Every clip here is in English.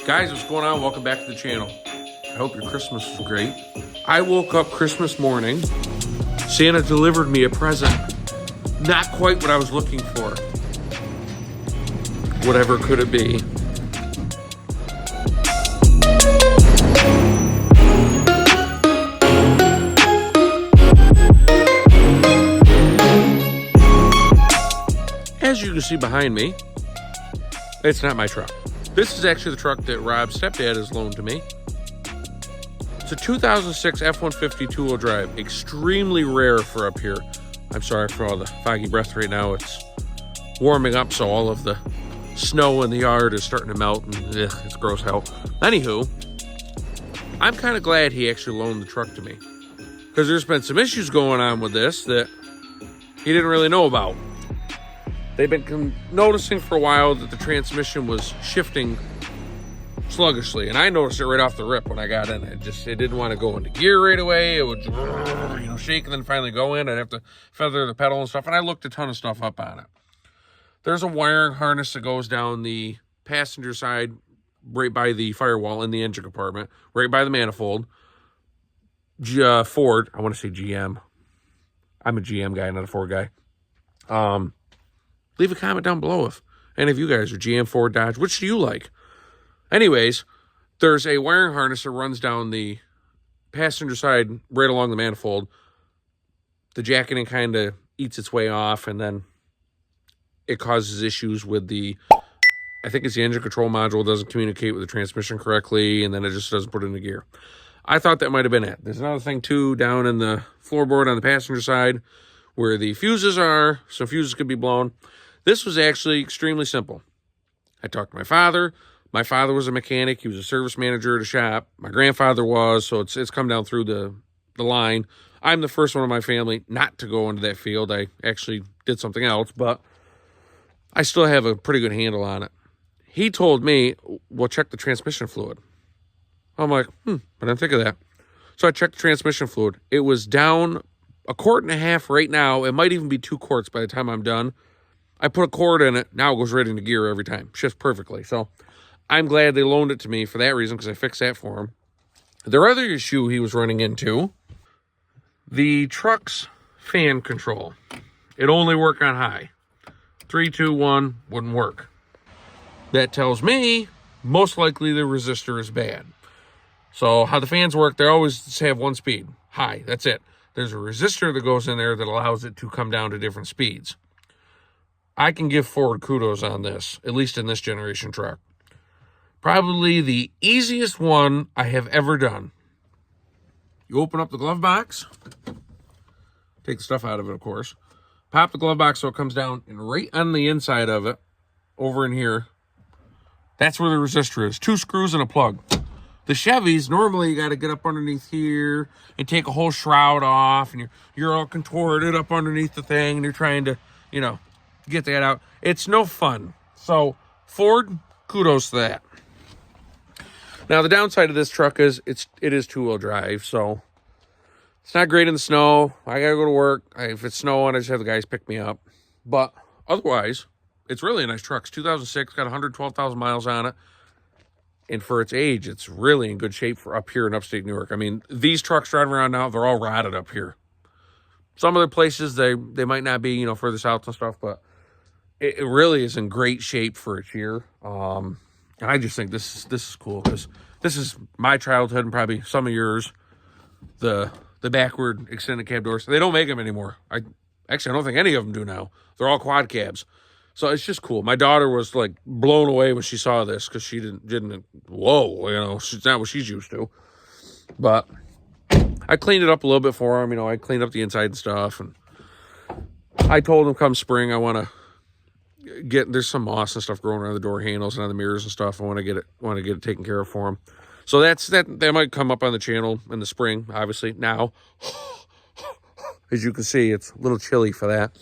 Guys, what's going on? Welcome back to the channel. I hope your Christmas was great. I woke up Christmas morning. Santa delivered me a present. Not quite what I was looking for. Whatever could it be? As you can see behind me, it's not my truck. This is actually the truck that Rob's stepdad has loaned to me. It's a 2006 F-150 two-wheel drive. Extremely rare for up here. I'm sorry for all the foggy breath right now. It's warming up, so all of the snow in the yard is starting to melt, and it's gross hell. Anywho, I'm kind of glad he actually loaned the truck to me, because there's been some issues going on with this that he didn't really know about. They've been noticing for a while that the transmission was shifting sluggishly, and I noticed it right off the rip when I got in. It didn't want to go into gear right away. It would, shake and then finally go in. I'd have to feather the pedal and stuff, and I looked a ton of stuff up on it. There's a wiring harness that goes down the passenger side, right by the firewall in the engine compartment, right by the manifold. Ford, I want to say GM. I'm a GM guy, not a Ford guy. Leave a comment down below if any of you guys are GM, Ford, Dodge. Which do you like? Anyways, there's a wiring harness that runs down the passenger side right along the manifold. The jacketing kind of eats its way off, and then it causes issues with I think it's the engine control module doesn't communicate with the transmission correctly, and then it just doesn't put it into gear. I thought that might have been it. There's another thing, too, down in the floorboard on the passenger side where the fuses are. Some fuses could be blown. This was actually extremely simple. I talked to my father. My father was a mechanic. He was a service manager at a shop. My grandfather was, so it's come down through the line. I'm the first one in my family not to go into that field. I actually did something else, but I still have a pretty good handle on it. He told me, well, check the transmission fluid. I'm like, I didn't think of that. So I checked the transmission fluid. It was down 1.5 quarts right now. It might even be 2 quarts by the time I'm done. I put a cord in it. Now it goes right into gear every time. Shifts perfectly. So I'm glad they loaned it to me for that reason, because I fixed that for him. The other issue he was running into, the truck's fan control. It only worked on high. 3, 2, 1 wouldn't work. That tells me most likely the resistor is bad. So how the fans work, they always have one speed, high. That's it. There's a resistor that goes in there that allows it to come down to different speeds. I can give Ford kudos on this, at least in this generation truck. Probably the easiest one I have ever done. You open up the glove box, take the stuff out of it, of course. Pop the glove box so it comes down, and right on the inside of it, over in here, that's where the resistor is. 2 screws and a plug. The Chevys, normally you got to get up underneath here and take a whole shroud off, and you're all contorted up underneath the thing, and you're trying to, get that out. It's no fun. So Ford, kudos to that. Now the downside of this truck is it is 2-wheel drive, so it's not great in the snow. I gotta go to work. If it's snowing, I just have the guys pick me up. But otherwise, it's really a nice truck. It's 2006, got 112,000 miles on it. And for its age, it's really in good shape for up here in upstate New York. I mean, these trucks driving around now, they're all rotted up here. Some other places, they might not be, further south and stuff, but it really is in great shape for its year. And I just think this is cool, because this is my childhood and probably some of yours. The backward extended cab doors. They don't make them anymore. I don't think any of them do now. They're all quad cabs. So it's just cool. My daughter was like blown away when she saw this, because she didn't, whoa, it's not what she's used to. But I cleaned it up a little bit for him. I cleaned up the inside and stuff. And I told him come spring, I want to there's some moss and stuff growing around the door handles and on the mirrors and stuff. I want to get it taken care of for him. So that might come up on the channel in the spring, obviously. Now, as you can see, it's a little chilly for that.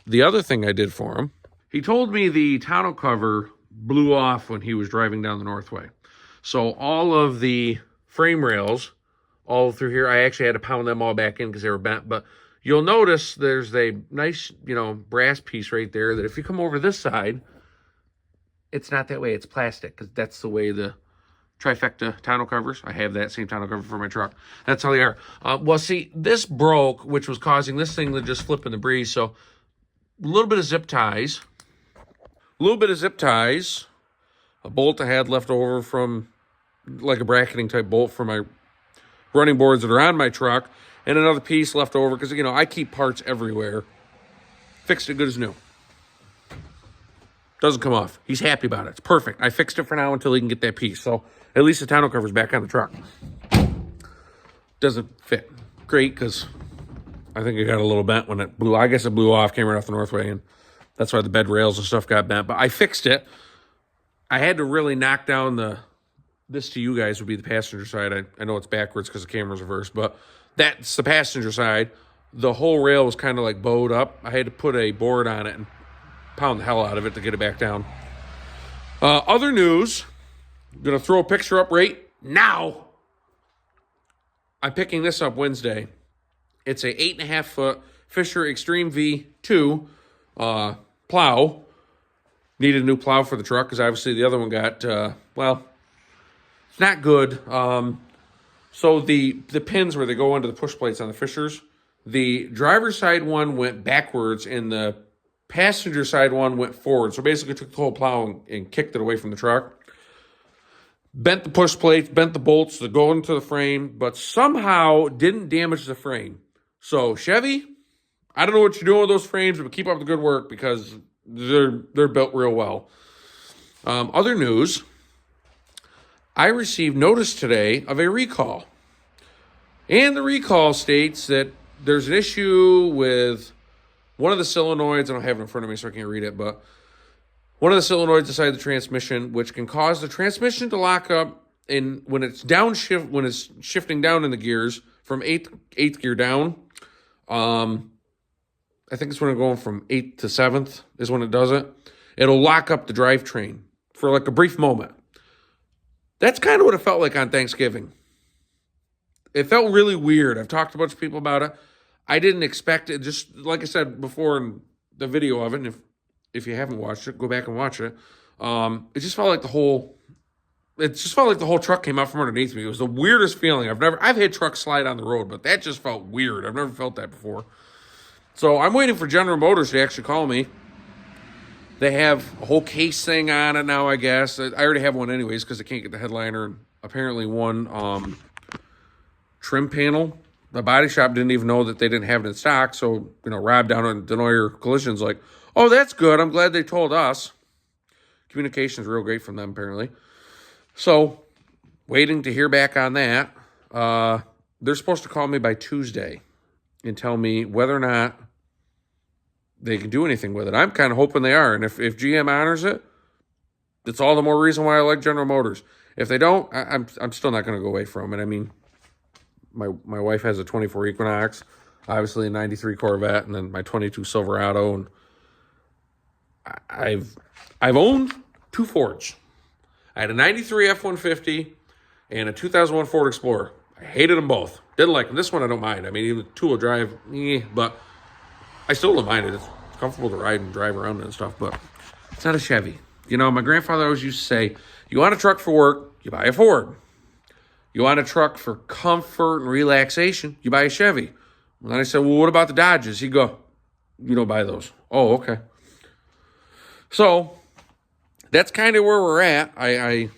The other thing I did for him, he told me the tonneau cover blew off when he was driving down the Northway. So all of the frame rails all through here, I actually had to pound them all back in because they were bent. But you'll notice there's a nice, brass piece right there that if you come over this side, it's not that way. It's plastic because that's the way the trifecta tonneau covers. I have that same tonneau cover for my truck. That's how they are. Well, see, this broke, which was causing this thing to just flip in the breeze. So a little bit of zip ties. A bolt I had left over from like a bracketing type bolt for my running boards that are on my truck, and another piece left over because, you know, I keep parts everywhere. Fixed it good as new. Doesn't come off. He's happy about it. It's perfect. I fixed it for now until he can get that piece. So at least the tonneau cover's back on the truck. Doesn't fit great because I think it got a little bent when it blew. I guess it blew off, came right off the Northway, and that's why the bed rails and stuff got bent. But I fixed it. I had to really knock down this to you guys would be the passenger side. I know it's backwards because the camera's reversed, but that's the passenger side. The whole rail was kind of like bowed up. I had to put a board on it and pound the hell out of it to get it back down. Other news, I'm going to throw a picture up right now. I'm picking this up Wednesday. It's a 8.5 foot Fisher Extreme V2 plow. Needed a new plow for the truck because obviously the other one got, well, it's not good. So the pins where they go into the push plates on the Fishers, the driver's side one went backwards and the passenger side one went forward. So basically took the whole plow and kicked it away from the truck. Bent the push plates, bent the bolts that go into the frame, but somehow didn't damage the frame. So Chevy, I don't know what you're doing with those frames, but keep up the good work because they're built real well. Other news, I received notice today of a recall. And the recall states that there's an issue with one of the solenoids. I don't have it in front of me, so I can't read it, but one of the solenoids inside the transmission, which can cause the transmission to lock up when it's downshift, when it's shifting down in the gears from eighth gear down. I think it's when it's going from 8th to 7th is when it does it. It'll lock up the drivetrain for like a brief moment. That's kind of what it felt like on Thanksgiving. It felt really weird. I've talked to a bunch of people about it. I didn't expect it. Just like I said before in the video of it, and if you haven't watched it, go back and watch it. It just felt like the whole truck came out from underneath me. It was the weirdest feeling. I've had trucks slide on the road, but that just felt weird. I've never felt that before. So I'm waiting for General Motors to actually call me. They have a whole case thing on it now, I guess. I already have one anyways because I can't get the headliner. And apparently one trim panel. The body shop didn't even know that they didn't have it in stock. So, Rob down on Denoyer Collision's like, oh, that's good. I'm glad they told us. Communication's real great from them, apparently. So, waiting to hear back on that. They're supposed to call me by Tuesday and tell me whether or not they can do anything with it. I'm kind of hoping they are. And if GM honors it, it's all the more reason why I like General Motors. If they don't, I'm still not going to go away from it. I mean, my wife has a 24 Equinox, obviously a 93 Corvette, and then my 22 Silverado. And I've owned two Fords. I had a 93 F-150 and a 2001 Ford Explorer. I hated them both. Didn't like them. This one I don't mind. I mean, even two-wheel drive, but I still don't mind it. It's comfortable to ride and drive around and stuff, but it's not a Chevy. My grandfather always used to say, you want a truck for work, you buy a Ford. You want a truck for comfort and relaxation, you buy a Chevy. And then I said, well, what about the Dodges? He'd go, you don't buy those. Oh, okay. So that's kind of where we're at. I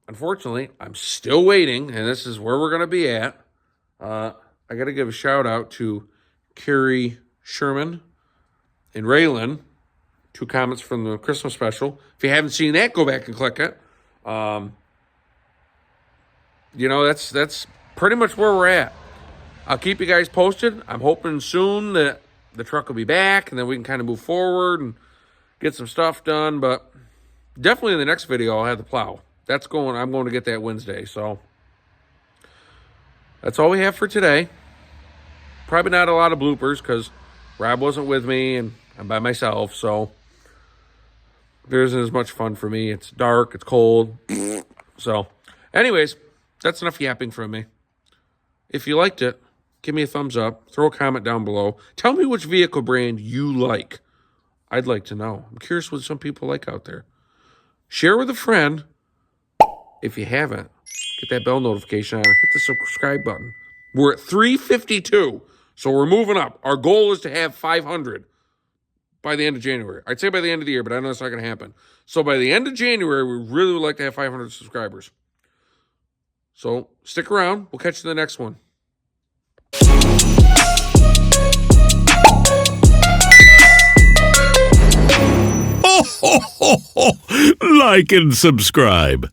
unfortunately, I'm still waiting, and this is where we're going to be at. I got to give a shout out to Carrie Sherman and Raylan, 2 comments from the Christmas special. If you haven't seen that, go back and click it. That's pretty much where we're at. I'll keep you guys posted. I'm hoping soon that the truck will be back, and then we can kind of move forward and get some stuff done. But definitely in the next video, I'll have the plow. I'm going to get that Wednesday. So that's all we have for today. Probably not a lot of bloopers because Rob wasn't with me and I'm by myself. So there isn't as much fun for me. It's dark. It's cold. So anyways, that's enough yapping from me. If you liked it, give me a thumbs up. Throw a comment down below. Tell me which vehicle brand you like. I'd like to know. I'm curious what some people like out there. Share with a friend. If you haven't, get that bell notification on. Hit the subscribe button. We're at 352, so we're moving up. Our goal is to have 500 by the end of January. I'd say by the end of the year, but I know it's not going to happen. So by the end of January, we really would like to have 500 subscribers. So stick around. We'll catch you in the next one. Like and subscribe.